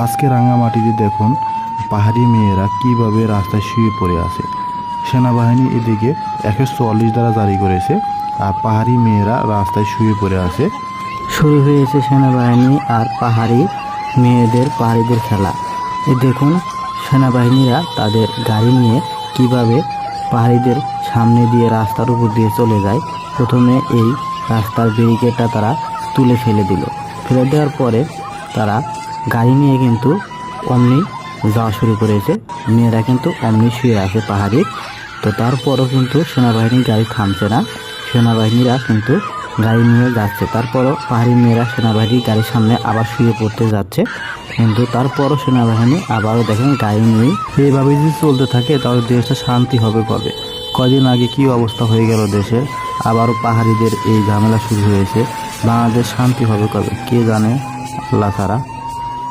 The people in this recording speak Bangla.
আজকে রাঙামাটিতে দেখুন পাহাড়ি মেয়েরা কিভাবে রাস্তায় শুয়ে পড়ে আছে। সেনাবাহিনী এদিকে 144 দ্বারা জারি করেছে, আর পাহাড়ি মেয়েরা রাস্তায় শুয়ে পড়ে আছে। শুরু হয়েছে সেনাবাহিনী আর পাহাড়িদের খেলা। এই দেখুন সেনাবাহিনীরা তাদের গাড়ি নিয়ে কিভাবে পাহাড়িদের সামনে দিয়ে রাস্তার উপর দিয়ে চলে যায়। প্রথমে এই রাস্তার ব্যারিকেডটা তারা তুলে ফেলে দেওয়ার পরে তারা গাড়ি নিয়ে কিন্তু অমনি যাওয়া শুরু করেছে। মেয়েরা কিন্তু অমনি শুয়ে আছে পাহাড়ির। তো তারপরও কিন্তু সেনাবাহিনীর গাড়ি থামছে না, সেনাবাহিনীরা কিন্তু গাড়ি নিয়ে যাচ্ছে। তারপরও পাহাড়ি মেয়েরা সেনাবাহিনীর গাড়ির সামনে আবার শুয়ে পড়তে যাচ্ছে, কিন্তু তারপরও সেনাবাহিনী আবারও দেখেন গাড়ি নিয়েই। এইভাবে যদি চলতে থাকে তাহলে দেশটা শান্তি হবে কবে? কদিন আগে কি অবস্থা হয়ে গেল দেশের, আবারও পাহাড়িদের এই ঝামেলা শুরু হয়েছে। বাংলাদেশ শান্তি হবে কবে কে জানে, আল্লাহ ছাড়া।